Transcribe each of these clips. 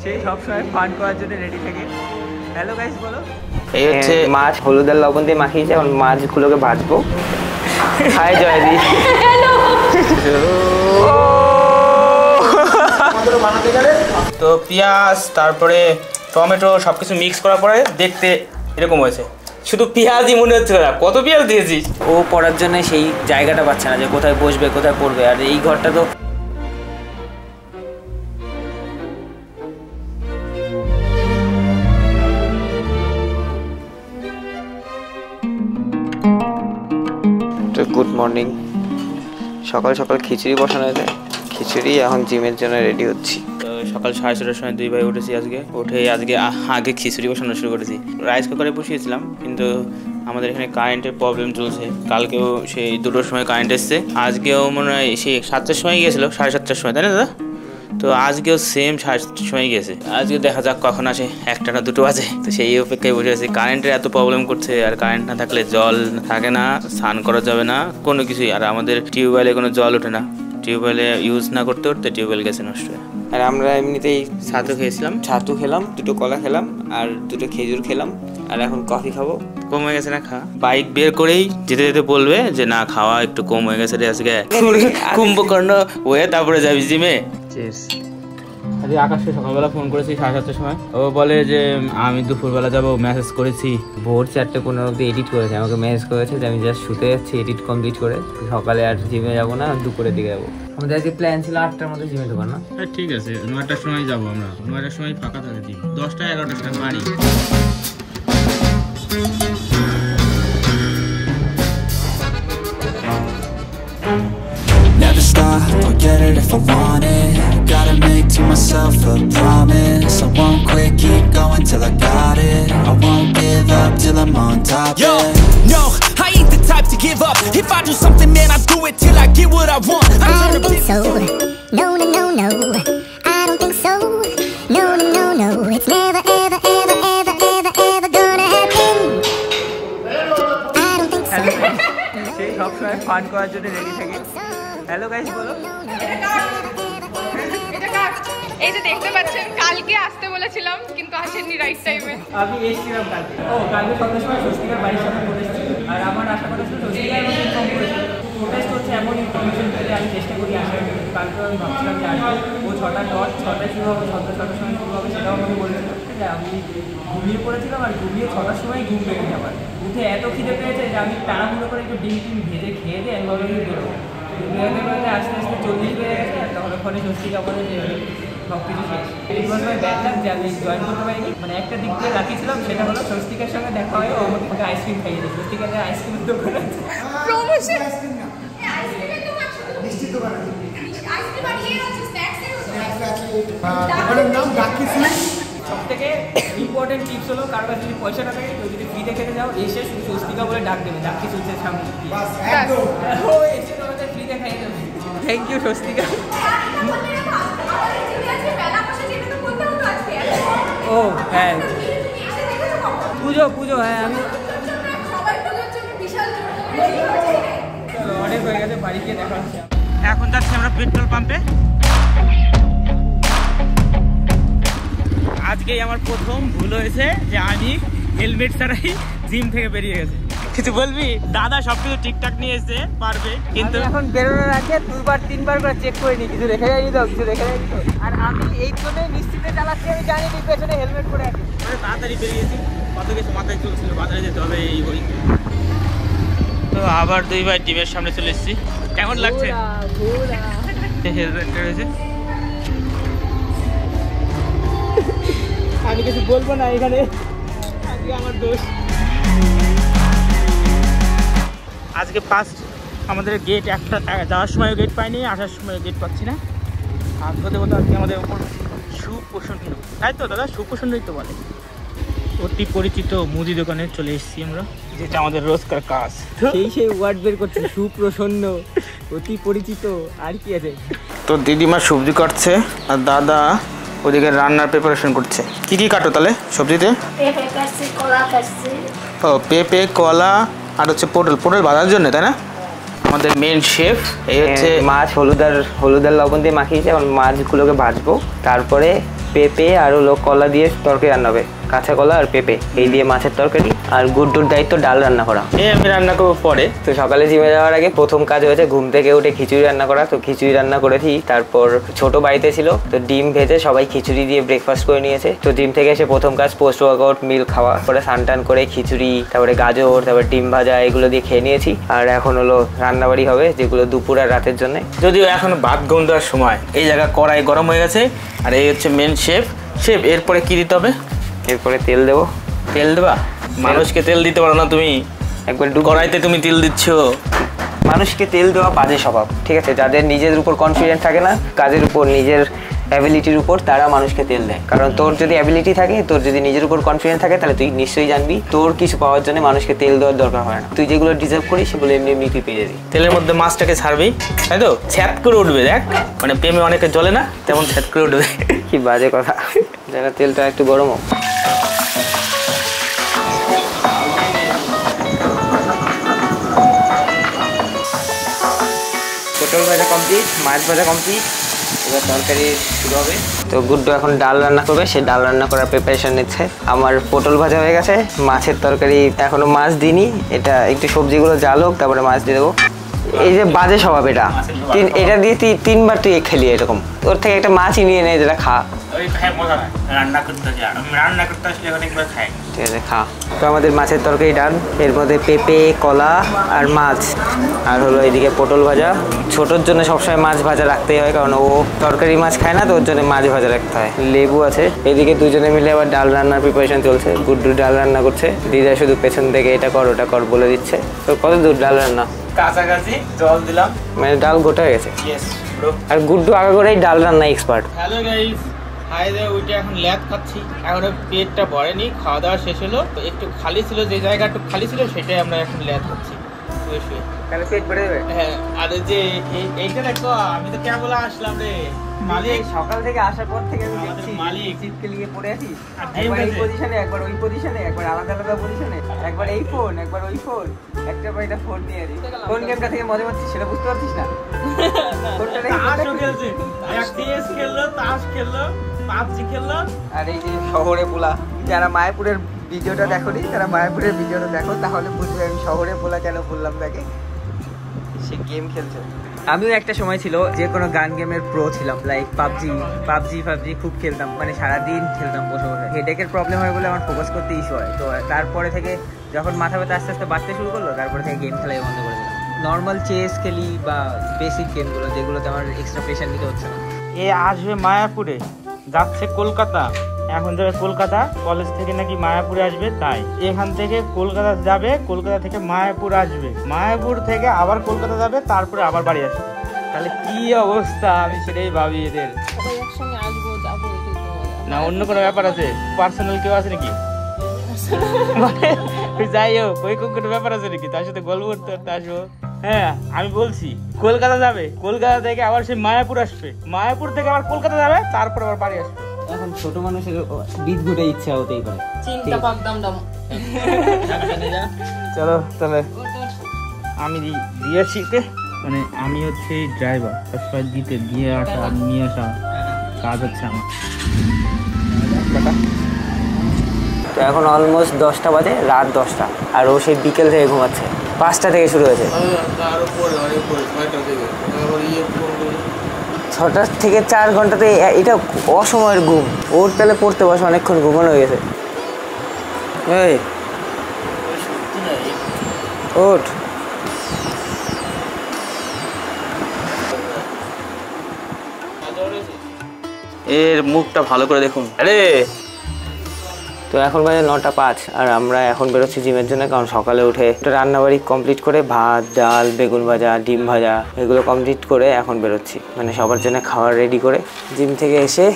সেই সব সময় ফান করার জন্য রেডি থাকে। হ্যালো গাইস বলো। এই হচ্ছে মাছ হলুদ আর লবণ দিয়ে মাখিয়েছে, এখন মাছগুলোকে ভাজবো। হাই জয়দি। তো পেঁয়াজ তারপরে টমেটো সবকিছু মিক্স করার পরে দেখতে এরকম হয়েছে। শুধু পেঁয়াজই মনে হচ্ছে না, কত পেঁয়াজ দিয়েছিস। ও পড়ার জন্য সেই জায়গাটা পাচ্ছে না যে কোথায় বসবে কোথায় পড়বে, আর এই ঘরটা তো গুড মর্নিং। সকাল সকাল খিচুড়ি বসানো হয়েছে, খিচুড়ি এখন জিমের জন্য রেডি হচ্ছি। তো সকাল 6:30টার সময় দুই ভাই উঠেছি, উঠে আগে খিচুড়ি বসানো শুরু করেছি। রাইস কুকারে বসিয়েছিলাম, কিন্তু আমাদের এখানে কারেন্টের প্রবলেম চলছে। কালকেও সেই 2টোর সময় কারেন্ট এসছে, আজকেও মনে হয় সেই 7টার সময় গিয়েছিল, 7:30টার সময়, তাই না দাদা? তো আজকেও সেম 7টার সময় গেছে। আজকে দেখা যাক কখন আসে, 1টা না 2টো বাজে। তো সেই অপেক্ষায় বসে আছি। কারেন্টের এত প্রবলেম করছে, আর কারেন্ট না থাকলে জল থাকে না, স্নান করা যাবে না, কোনো কিছুই। আর আমাদের টিউবওয়েলে কোনো জল ওঠে না, টিউবওয়েলে ইউজ না করতে করতে টিউবওয়েল গেছে নষ্ট হয়ে। আর আমরা এমনিতেই ছাতু খেয়েছিলাম, ছাতু খেলাম, 2টো কলা খেলাম আর 2টো খেজুর খেলাম, আর এখন কফি খাবো। কম হয়ে গেছে না খাওয়া? বাইক বের করেই যেতে যেতে বলবে যে না খাওয়া একটু কম হয়ে গেছে রে আজকে, কুম্ভকর্ণ হয়ে তারপরে যাবি জিমে। আজকে আকাশকে সকালবেলা ফোন করেছি 7:30টার সময়। ও বলে যে আমি দুপুরবেলা যাবো, মেসেজ করেছি। ভোর 4:15 অব্দি এডিট করেছে, আমাকে মেসেজ করেছে যে আমি জাস্ট শুতে যাচ্ছি এডিট কমপ্লিট করে, সকালে আর জিমে যাবো না, দুপুরের দিকে যাবো। আমাদের আজকে প্ল্যান ছিল 8টার মধ্যে জিমে ঢোকার, না? হ্যাঁ ঠিক আছে, 9টার সময় যাবো আমরা। 9টার সময় ফাঁকা থাকে জিম, 10টা 11টার সময় বাড়ি। Never stop, I'll get it if I want it. Gotta make to myself a promise. I won't quit, keep going till I got it. I won't give up till I'm on top. Yo, no, I ain't the type to give up. If I do something, man, I do it till I get what I want. I don't think so. No, no, no, no. I don't think so. No, no, no, no. It's never, ever, ever, ever, ever, ever gonna happen. I don't think so. সেই সব সময় fun করার জন্য ready থাকে। Hello guys বলো। এই যে দেখতে পাচ্ছেন, কালকে আসতে বলেছিলাম কিন্তু আসেননি রাইট টাইমে। আমি এসেছিলাম কালকে। কালকে সন্ধ্যার সময় স্বস্তিকার বাড়ির সামনে প্রোটেস্ট ছিল, আর আমার আশা কথা ছিল স্বস্তিকার আমাকে ইনফর্ম করেছিল প্রোটেস্ট হচ্ছে, এমন ইনফরমেশন পেলে আমি চেষ্টা করি আসার। কালকে আমি ভাবছিলাম যে আসবো, ও 6টায় শুরু হবে, 6টার সময় শুরু হবে, সেটাও আমাকে বলেছিল। যে আমি ঘুমিয়ে পড়েছিলাম, আর ঘুমিয়ে 6টার সময় ঘুম পেয়ে যাবার উঠে এত খিদে পেয়েছে যে আমি তাড়াহুড়ো করে একটু ডিম ভেজে খেয়ে দিয়ে আমি ভাবলাম বেরোবো। বেরোতে বেরোতে আস্তে আস্তে 40 বেড়ে গেছে, আর তখন ওখানে স্বস্তিকা বলে যে সব কিছু শেষ। এই সময় ব্যাড লাগ যে আমি জয়েন করতে পারিনি। মানে একটা দিক দিয়ে লাকি ছিলাম, সেটা হলো স্বস্তিকার সঙ্গে দেখা হয়, ও আমাকে আইসক্রিম খাইয়েছে। স্বস্তিকার আইসক্রিমের দোকান আছে, প্রমোশন সব থেকে ইম্পর্টেন্ট টিপস হলো কারো কাছে যদি পয়সা না থাকে, কেউ যদি ফ্রিতে খেতে যাও, এসে স্বস্তিকা বলে ডাক দেবে, ডাক কি চলছে সামনে, ও এসে তোমাদের ফ্রিতে খাইয়ে দেবে। Thank you Swastika. ও হ্যাঁ, পুজো হ্যাঁ, আমি অনেক হয়ে গেছে, বাড়ি গিয়ে দেখা হচ্ছে। এখন যাচ্ছি আমরা পেট্রোল পাম্পে। আজকেই আমার প্রথম ভুল হয়েছে যে আমি হেলমেট ছাড়াই জিম থেকে বেরিয়ে গেছে। কিছু বলবি? দাদা সবকিছু ঠিকঠাক নিয়ে এসে পারবে, কিন্তু এখন বেরোনোর আগে 2-3বার করে চেক করে নি, কিছু রেখে যায়নি তো, কিছু রেখে যায়নি তো। আর আমি এই জন্য নিশ্চিতে চালাচ্ছি, আমি জানি নি পেছনে হেলমেট পরে আছি। তাড়াতাড়ি বেরিয়েছি, কত কিছু মাথায় চলছিল, বাজারে যেতে হবে এই বই। তো আবার 2 ভাই টিমের সামনে চলে এসেছি। কেমন লাগছে? হেলমেটটা রয়েছে, আমি কিছু বলবো না এখানে, আজকে আমার দোষ। আজকে ফার্স্ট আমাদের গেট, একটা যাওয়ার সময় গেট পাইনি, আসার সময় গেট পাচ্ছি না। ভাগ্যতে বলতে আজকে আমাদের ওপর সুপ্রসন্ন, তাই তো দাদা? সুপ্রসন্নই তো বলে। অতি পরিচিত মুদি দোকানে চলে এসেছি আমরা, যেটা আমাদের রোজকার কাজ। সেই ওয়ার্ড বের করছে, সুপ্রসন্ন, অতি পরিচিত, আর কি আছে। তো দিদিমা সবজি কাটছে, আর দাদা ওদিকে রান্নার প্রিপারেশন করছে। কি কি কাটো তাহলে সবজিতে? পেঁপে কাটছি, কলা কাটছি। ও পেঁপে, কলা, আর হচ্ছে পটল ভাজার জন্য, তাই না? আমাদের মেন শেফ। এই হচ্ছে মাছ হলুদ আর লবণ দিয়ে মাখিয়েছে, এখন মাছগুলোকে ভাজবো, তারপরে পেঁপে আর হলো কলা দিয়ে তরকারি রান্না হবে, কাঁচা কলা আর পেঁপে এই দিয়ে মাছের তরকারি। আর গুড্ডুর দায়িত্ব ডাল রান্না করা, আমি রান্না করবো পরে। তো সকালে জিমে যাওয়ার আগে প্রথম কাজ হয়েছে ঘুম থেকে উঠে খিচুড়ি রান্না করা। তো খিচুড়ি রান্না করেছি, তারপর ছোট বাড়িতে ছিল তো ডিম ভেজে সবাই খিচুড়ি দিয়ে ব্রেকফাস্ট করে নিয়েছে। তো জিম থেকে এসে প্রথম কাজ পোস্ট ওয়ার্কআউট মিল খাওয়া, পরে স্নান করে খিচুড়ি, তারপরে গাজর, তারপরে ডিম ভাজা এগুলো দিয়ে খেয়ে নিয়েছি। আর এখন হলো রান্নাবাড়ি হবে, যেগুলো দুপুর আর রাতের জন্য। যদিও এখন ভাত গরম দেওয়ার সময়, এই জায়গা কড়াই গরম হয়ে গেছে। আর এই হচ্ছে মেন শেফ। এরপরে কি দিতে হবে? এরপরে তেল দেবো। তেল দেবা? মানুষকে তেল দিতে পারো না তুমি, একবার কড়াইতে তুমি তেল দিচ্ছ। মানুষকে তেল দেওয়া বাজে স্বভাব, ঠিক আছে? যাদের নিজের উপর কনফিডেন্ট থাকে না, কাজের উপর নিজের অ্যাবিলিটির উপর, তারা মানুষকে তেল দেয়। কারণ তোর যদি অ্যাবিলিটি থাকে, তোর যদি নিজের উপর কনফিডেন্ট থাকে, তাহলে তুই নিশ্চয়ই জানবি তোর কিছু পাওয়ার জন্য মানুষকে তেল দেওয়ার দরকার হয় না। তুই যেগুলো ডিজার্ভ করিস সেগুলো এমনি এমনি তুই পেয়ে যাবি। তেলের মধ্যে মাছটাকে ছাড়বি, তাই তো? ছ্যাদ করে উঠবে, দেখ মানে প্রেমে অনেকে জ্বলে না, তেমন ছ্যাদ করে উঠবে। কি বাজে কথা। যারা তেলটা একটু গরম হোক। পটল ভাজা কমপ্লিট, মাছ ভাজা কমপ্লিট, এবার তরকারি শুরু হবে। তো গুড্ডু এখন ডাল রান্না করবে, সে ডাল রান্না করার প্রিপারেশন নিচ্ছে। আমার পটল ভাজা হয়ে গেছে, মাছের তরকারি এখনো মাছ দিইনি, এটা একটু সবজিগুলো জাল হোক তারপরে মাছ দিয়ে দেবো। এই যে বাজে স্বভাব এটা, এটা দিয়ে তিনবার তুই খেলি এরকম, ওর থেকে একটা মাছই নিয়ে নেয় যেটা খা। ঠিক আছে খা। তো আমাদের মাছের তরকারি ডাল, এর মধ্যে পেঁপে, কলা আর মাছ, আর হলো এদিকে পটল ভাজা। ছোটোর জন্য সবসময় মাছ ভাজা রাখতেই হয়, কারণ ও তরকারি মাছ খায় না, তো ওর জন্য মাছ ভাজা রাখতে হয়। লেবু আছে। এদিকে দুজনে মিলে আবার ডাল রান্নার প্রিপারেশন চলছে। গুড্ডু ডাল রান্না করছে, দিদা শুধু পেছন থেকে এটা কর ওটা কর বলে দিচ্ছে। তো কত দূর ডাল রান্না? কাছাকাছি, জল দিলাম, মানে ডাল গোটা হয়ে গেছে। আর গুড্ডু আগে করেই ডাল রান্না এক্সপার্ট। হ্যালো গাইস, ওইটা এখন ল্যাদ খাচ্ছি, এখনো পেটটা ভরেনি, খাওয়া দাওয়া শেষ হলো, একটু খালি ছিল, যে জায়গা একটু খালি ছিল সেটাই আমরা এখন ল্যাদ খাচ্ছি শুয়ে শুয়ে। তাহলে পেট ভরে যাবে। হ্যাঁ, আর যে এইটা দেখো, আমি তো কেবল আসলাম রে মালিক। সকাল থেকে আসার পর থেকে আমি আমাদের দেখছি মালিক চিপকে নিয়ে পড়ে আছি, আর একবার এই গেছে। পজিশনে, একবার ওই পজিশনে, একবার আলাদা আলাদা পজিশনে, একবার এই ফোন, একবার ওই ফোন, একটা পর এটা ফোন নিয়ে আছি। কোন গেমটা থেকে মজা পাচ্ছিস সেটা বুঝতে পারছিস না? কোনটা থেকে তাসও খেলছে, CS খেললো, তাস খেললো, PUBG খেললো। আর এই যে শহরে পোলা, যারা মায়াপুরের ভিডিওটা দেখোনি তারা মায়াপুরের ভিডিওটা দেখো, তাহলে বুঝবে আমি শহরে পোলা কেন বললাম তাকে। সে গেম খেলছে। আমিও একটা সময় ছিল যে কোনো গান গেমের প্রো ছিলাম, লাইক পাবজি খুব খেলতাম, মানে সারাদিন খেলতাম বসে বসে। হেডেকের প্রবলেম হয় বলে আমার ফোকাস করতে ইস্যু হয়। তো তারপরে থেকে যখন মাথা ব্যথা আস্তে আস্তে বাড়তে শুরু করলো, তারপরে থেকে গেম খেলাই বন্ধ করে দিলাম। নর্মাল চেস খেলি বা বেসিক গেমগুলো, যেগুলোতে আমার এক্সট্রা প্রেশার নিতে হচ্ছে না। এ আসবে মায়াপুরে, যাচ্ছে কলকাতা, এখন যাবে কলকাতা, কলেজ থেকে নাকি মায়াপুরে আসবে, তাই এখান থেকে কলকাতা যাবে, কলকাতা থেকে মায়াপুর আসবে, মায়াপুর থেকে আবার কলকাতা যাবে, তারপরে আবার বাড়ি আসবে। তাহলে কি অবস্থা, আমি সেটাই ভাবি এদের। না অন্য কোনো ব্যাপার আছে, পার্সোনাল কেউ আছে নাকি? যাই হোক, ওই কোনো ব্যাপার আছে নাকি, তার সাথে গল্প করতে করতে আসবো। হ্যাঁ আমি বলছি কলকাতা যাবে, কলকাতা থেকে আবার সে মায়াপুর আসবে, মায়াপুর থেকে আবার কলকাতা যাবে, তারপর আবার বাড়ি আসবে। এখন ছোট মানুষের বীজ ঘুটে ইচ্ছা হতেই পারে। চলো তাহলে আমি দিয়েছি, মানে আমি হচ্ছে ড্রাইভার, সবাই দিতে দিয়ে আসা নিয়ে আসা কাজ হচ্ছে আমার। তো এখন অলমোস্ট 10টা বাজে, রাত 10টা, আর ও সেই বিকেল থেকে ঘুমাচ্ছে। 5টা থেকে শুরু হয়েছে, 6টা থেকে 4 ঘন্টাতে এটা অসময়ের ঘুম। ওর তাহলে পড়তে বসে অনেকক্ষণ ঘুমানো হয়ে গেছে। এই ওঠ, এর মুখটা ভালো করে দেখুন। আরে তো এখন বাজে 9টা 5, আর আমরা এখন বেরোচ্ছি জিমের জন্য। কারণ সকালে উঠে একটা রান্নাবাড়ি কমপ্লিট করে ভাত, ডাল, বেগুন ভাজা, ডিম ভাজা এগুলো কমপ্লিট করে এখন বেরোচ্ছি, মানে সবার জন্য খাবার রেডি করে। জিম থেকে এসে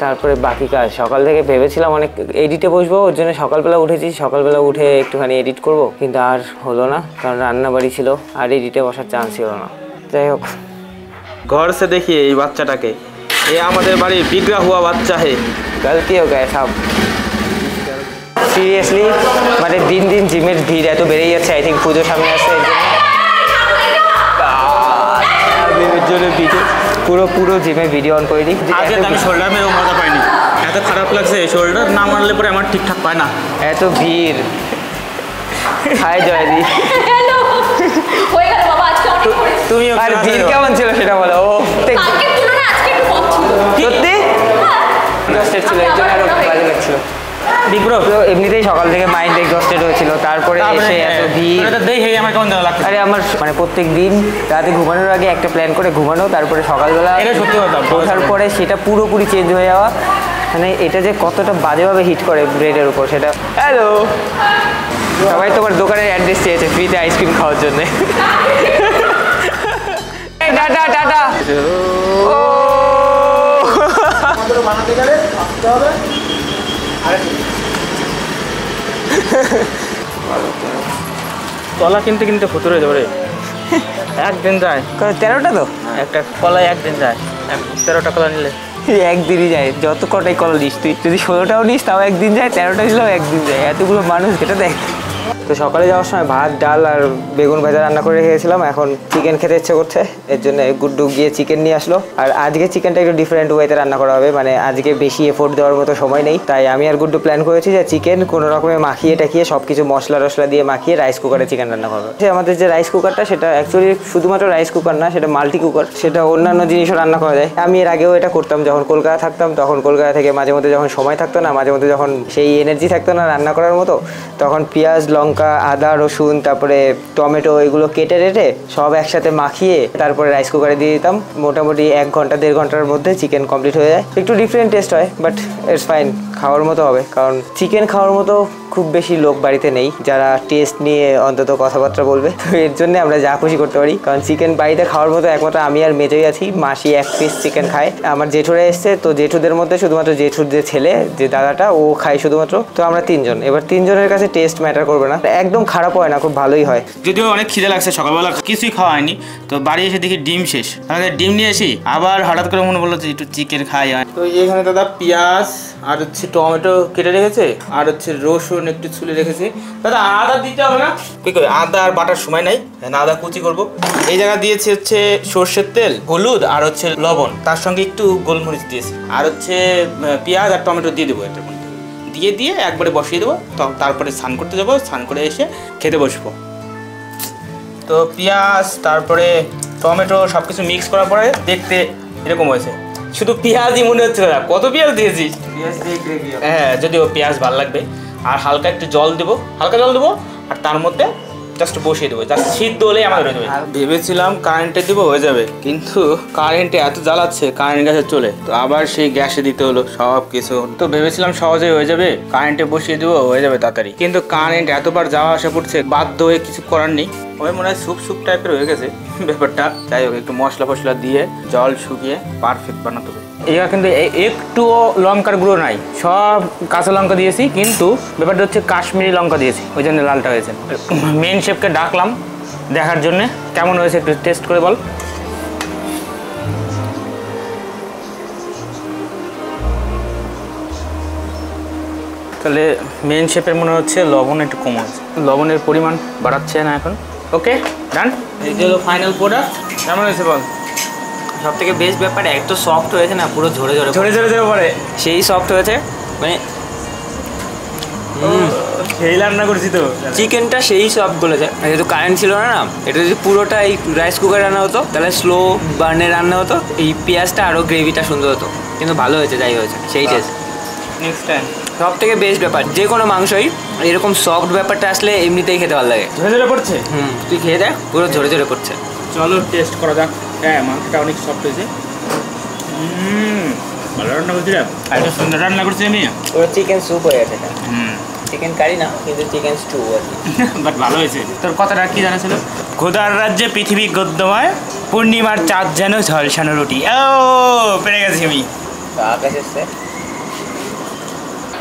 তারপরে বাকি কাজ। সকাল থেকে ভেবেছিলাম অনেক এডিটে বসবো, ওর জন্য সকালবেলা উঠেছি। সকালবেলা উঠে একটুখানি এডিট করব, কিন্তু আর হলো না, কারণ রান্নাবাড়ি ছিল আর এডিটে বসার চান্স ছিল না। যাই হোক, ঘর সে দেখিয়ে এই বাচ্চাটাকে, এ আমাদের বাড়ির বিগড়া হুয়া বাচ্চা হে। গলতি হয়ে গেছে সব। সিরিয়াসলি মানে দিন দিন জিমের ভিড় এত বেড়েই যাচ্ছে। আই থিঙ্ক পুজোর সামনে আসছে, এর জন্য পুরো জিমে ভিডিও অন করে দিই। আগে আমি শোল্ডার মেরেও মজা পাইনি, এত খারাপ লাগছে শোল্ডার না মারলে পরে আমার ঠিকঠাক পায় না। এত ভিড়। হাই জয়দি। হ্যালো হয়ে গেল বাবা, আজকে অনেক করেছি। তুমি আর ভিড় কেমন ছিল সেটা বলো। ও কালকের তুলনায় আজকে একটু কম ছিল। সত্যি এক্সস্টেড ছিল, এর জন্য আরো বাজে লাগছিল। বিগ ব্রো তো এমনিতেই সকাল থেকে মাইন্ড এক্সস্টেড হয়েছিল, তারপরে এসে এত ভিড়। দেখে আমার কেমন লাগছে। আরে আমার মানে প্রত্যেক দিন রাতে ঘুমানোর আগে একটা প্ল্যান করে ঘুমানো, তারপরে সকালবেলা এটা সত্যি কথা, ওঠার পরে সেটা পুরোপুরি চেঞ্জ হয়ে যাওয়া, মানে এটা যে কতটা বাজেভাবে হিট করে ব্রেডের উপর সেটা। হ্যালো, সবাই তোমার দোকানের অ্যাড্রেস চেয়েছে ফ্রিতে আইসক্রিম খাওয়ার জন্য। Tata tata. ও বানাতে গেলে আসতে হবে। কলা কিনতে কিনতে ফতুর হয়ে যাবে। একদিন যায় 13টা তো একটা কলায়, একদিন যায় 13টা কলা নিলে একদিনই যায়। যত কটাই কল নিস তুই, যদি 16টাও নিস তাও একদিন যায়, 13টা নিলেও একদিন যায়। এতগুলো মানুষ এটা দেখ। তো সকালে যাওয়ার সময় ভাত ডাল আর বেগুন ভাজা রান্না করে রেখেছিলাম, এখন চিকেন খেতে ইচ্ছে করছে, এর জন্য গুড্ডু গিয়ে চিকেন নিয়ে আসলো। আর আজকে চিকেনটা একটু ডিফারেন্ট ওয়েতে রান্না করা হবে, মানে আজকে বেশি এফোর্ট দেওয়ার মতো সময় নেই, তাই আমি আর গুড্ডু প্ল্যান করেছি যে চিকেন কোনো রকমে মাখিয়ে টাখিয়ে সব কিছু মশলা টশলা দিয়ে মাখিয়ে রাইস কুকারে চিকেন রান্না করবে। আমাদের যে রাইস কুকারটা সেটা অ্যাকচুয়ালি শুধুমাত্র রাইস কুকার না, সেটা মাল্টি কুকার, সেটা অন্যান্য জিনিসও রান্না করা যায়। আমি এর আগেও এটা করতাম যখন কলকাতা থাকতাম, তখন কলকাতা থেকে মাঝে মধ্যে যখন সময় থাকতো না, মাঝে মধ্যে যখন সেই এনার্জি থাকতো না রান্না করার মতো, তখন পেঁয়াজ লঙ্কা আদা রসুন তারপরে টমেটো এগুলো কেটে রেটে সব একসাথে মাখিয়ে তারপরে রাইস কুকারে দিয়ে দিতাম। মোটামুটি 1 ঘন্টা 1.5 ঘন্টার মধ্যে চিকেন কমপ্লিট হয়ে যায়। একটু ডিফারেন্ট টেস্ট হয়, বাট ইটস ফাইন, খাওয়ার মতো হবে। কারণ চিকেন খাওয়ার মতো খুব বেশি লোক বাড়িতে নেই যারা টেস্ট নিয়ে অন্তত কথাবার্তা বলবে, তো এর জন্য আমরা যা খুশি করতে পারি। কারণ চিকেন বাড়িতে খাওয়ার মতো একমাত্র আমি আর মেজোই আছি। মাসি 1 পিস চিকেন খায়। আমার জেঠুরা এসছে, তো জেঠুদের মধ্যে শুধুমাত্র জেঠুর যে ছেলে যে দাদাটা ও খায় শুধুমাত্র, তো আমরা 3 জন। এবার 3 জনের কাছে টেস্ট ম্যাটার করবে না, একদম খারাপ হয় না, খুব ভালোই হয়। যদিও অনেক খিদে লাগছে, সকালবেলা কিছুই খাওয়া হয়নি, তো বাড়ি এসে দেখি ডিম শেষ। আমাদের ডিম নিয়ে আসি, আবার হঠাৎ করে মনে বললো যে একটু চিকেন খাই। তো এখানে দাদা পেঁয়াজ আর হচ্ছে টমেটো কেটে রেখেছে, আর হচ্ছে রসুন একটু ছুলে রেখেছে। দাদা আদা দিতে হবে না? কি করে আদা আর বাটার সময় নাই, আদা কুচি করবো। এই জায়গা দিয়েছি হচ্ছে সর্ষের তেল, হলুদ আর হচ্ছে লবণ, তার সঙ্গে একটু গোলমরিচ দিয়েছি, আর হচ্ছে পেঁয়াজ আর টমেটো দিয়ে দেবো এটার মধ্যে, দিয়ে একবারে বসিয়ে দেবো। তারপরে স্নান করতে যাবো, স্নান করে এসে খেতে বসবো। তো পেঁয়াজ তারপরে টমেটো সব কিছু মিক্স করার পরে দেখতে এরকম হয়েছে। শুধু পেঁয়াজই মনে হচ্ছে না, কত পেঁয়াজ দিয়েছিস? হ্যাঁ, যদিও পেঁয়াজ ভালো লাগবে। আর হালকা একটু জল দেবো, হালকা জল দেবো, আর তার মধ্যে জাস্ট বসিয়ে দেবো, জাস্ট সিদ্ধ হলেই আমাদের হয়ে যাবে। ভেবেছিলাম কারেন্টে দেবো হয়ে যাবে, কিন্তু কারেন্টে এত জ্বালাচ্ছে, কারেন্ট গ্যাসে চলে, তো আবার সেই গ্যাসে দিতে হলো সব কিছু। তো ভেবেছিলাম সহজেই হয়ে যাবে, কারেন্টে বসিয়ে দেবো হয়ে যাবে তাড়াতাড়ি, কিন্তু কারেন্ট এতবার যাওয়া আসা করছে, বাধ্য হয়ে কিছু করার নেই। ওই মনে হয় স্যুপ টাইপের হয়ে গেছে ব্যাপারটা। যাই হোক, একটু মশলা ফসলা দিয়ে জল শুকিয়ে পারফেক্ট বানাতে হবে। এটা কিন্তু একটুও লঙ্কার গুঁড়ো নাই, সব কাঁচা লঙ্কা দিয়েছি, কিন্তু ব্যাপারটা হচ্ছে কাশ্মীরি লঙ্কা দিয়েছি, ওই জন্য লালটা হয়েছে। মেন শেফকে ডাকলাম দেখার জন্যে কেমন হয়েছে, একটু টেস্ট করে বল। তাহলে মেন শেফের মনে হচ্ছে লবণ একটু কম হয়েছে, লবণের পরিমাণ বাড়াচ্ছে না এখন। ওকে ডান, এই যে হলো ফাইনাল প্রোডাক্ট। কেমন হয়েছে বল? সব থেকে বেস্ট ব্যাপার এত সফট হয়েছে না, পুরো ঝরে পরে সেই সফট হয়েছে, মানে সেই রান্না করছি তো চিকেনটা সেই সফট বলেছে। যেহেতু কারেন্ট ছিল না, এটা যদি পুরোটা এই রাইস কুকার রান্না হতো তাহলে স্লো বার্নে রান্না হতো, এই পেঁয়াজটা আরও গ্রেভিটা সুন্দর হতো, কিন্তু ভালো হয়েছে, যাই হয়েছে সেই টেস্ট। নেক্সট টাইম সব থেকে বেস্ট ব্যাপার যে কোনো মাংসই এরকম সফট ব্যাপারটা আসলে এমনিতেই খেতে ভালো লাগে। ঝরে পড়ছে। তুই খেয়ে দেখ, পুরো ঝরে পড়ছে। চলো টেস্ট করা যাক। হ্যাঁ, মাংসটা অনেক সফট হয়েছে। ভালো রান্না করছিলাম, আর একটু সুন্দর রান্না করছি আমি। পুরো চিকেন স্যুপ হয়ে গেছে, চিকেন কারি না কিন্তু চিকেন স্টু আর কি, বাট ভালো হয়েছে। তোর কথাটা কি জানা ছিল? খোদার রাজ্যে পৃথিবী গদ্যময়, পূর্ণিমার চাঁদ যেন ঝলসানো রুটি। ও পেরে গেছি আমি। আকাশ এসছে।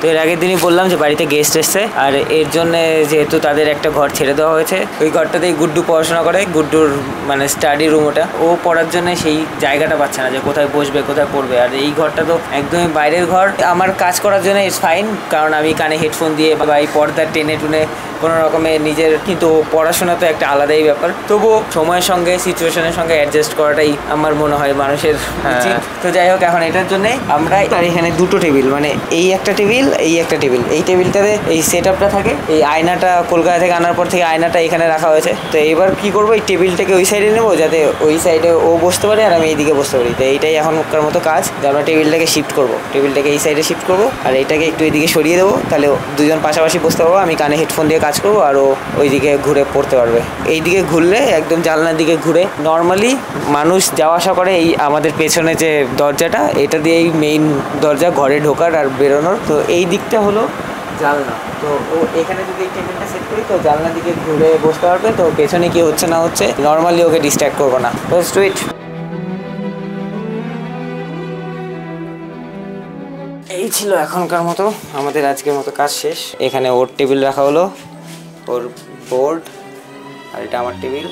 তো এর আগের দিনই বললাম যে বাড়িতে গেস্ট এসছে, আর এর জন্যে যেহেতু তাদের একটা ঘর ছেড়ে দেওয়া হয়েছে, ওই ঘরটাতেই গুড্ডু পড়াশোনা করে। গুড্ডুর মানে স্টাডি রুম ওটা, ও পড়ার জন্য সেই জায়গাটা পাচ্ছে না যে কোথায় বসবে কোথায় পড়বে। আর এই ঘরটা তো একদমই বাইরের ঘর, আমার কাজ করার জন্য ইটস ফাইন, কারণ আমি কানে হেডফোন দিয়ে বা এই পর্দা টেনে টুনে কোনো রকমে নিজের, কিন্তু পড়াশোনা তো একটা আলাদাই ব্যাপার, তবুও সময়ের সঙ্গে সিচুয়েশনের সঙ্গে অ্যাডজাস্ট করাটাই আমার মনে হয় মানুষের উচিত। তো যাই হোক, এখন এটার জন্য আমরা আর এখানে দুটো টেবিল, মানে এই একটা টেবিল, এই একটা টেবিল, এই টেবিলটাতে এই সেট আপটা থাকে, এই আয়নাটা কলকাতা থেকে আনার পর থেকে আয়নাটা এখানে রাখা হয়েছে। তো এবার কি করবো, এই টেবিলটাকে ওই সাইডে নেবো যাতে ওই সাইডে ও বসতে পারে আর আমি এইদিকে বসতে পারি। তো এইটাই এখনকার মতো কাজ, যে আমরা টেবিলটাকে শিফট করবো, টেবিলটাকে এই সাইডে শিফট করবো আর এইটাকে একটু এইদিকে সরিয়ে দেবো, তাহলে দুজন পাশাপাশি বসতে পারবো, আমি কানে হেডফোন দিয়ে কাজ করবো আর ও ওইদিকে ঘুরে পড়তে পারবে। এইদিকে ঘুরলে একদম জানলার দিকে ঘুরে, নর্মালি মানুষ যাওয়া আসা করে এই আমাদের পেছনে যে দরজাটা, এটা দিয়েই মেইন দরজা ঘরে ঢোকার আর বেরোনোর। তো এই দিকটা হলো জানলা, তো ও এখানে যদি এই টেবিলটা সেট করি তো জানলার দিকে ঘুরে বসতে পারবে, তো পেছনে কি হচ্ছে না হচ্ছে নর্মালি ওকে ডিস্ট্র্যাক্ট করবো না। Just wait. এই ছিল এখনকার মতো আমাদের আজকের মতো কাজ শেষ। এখানে ওর টেবিল রাখা হলো, ওর বোর্ড, আর এটা আমার টেবিল,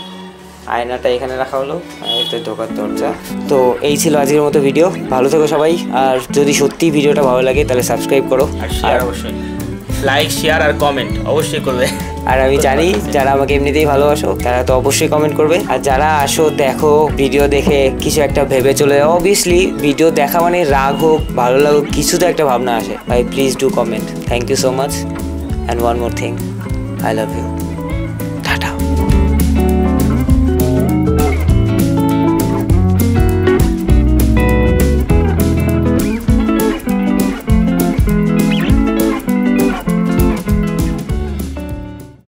আয়নাটা এখানে রাখা হলো, এটা ঢোকার দরজা। তো এই ছিল আজকের মতো ভিডিও। ভালো থেকো সবাই, আর যদি সত্যি ভিডিওটা ভালো লাগে তাহলে সাবস্ক্রাইব করো আর শেয়ার অবশ্যই, লাইক শেয়ার আর কমেন্ট অবশ্যই করবে। আর আমি জানি যারা আমাকে এমনিতেই ভালোবাসো তারা তো অবশ্যই কমেন্ট করবে, আর যারা আসো দেখো ভিডিও দেখে কিছু একটা ভেবে চলে যাও, অবভিয়াসলি ভিডিও দেখা মানে রাগ হোক ভালো লাগুক কিছু তো একটা ভাবনা আসে, ভাই please do comment. Thank you so much, and one more thing, I love you.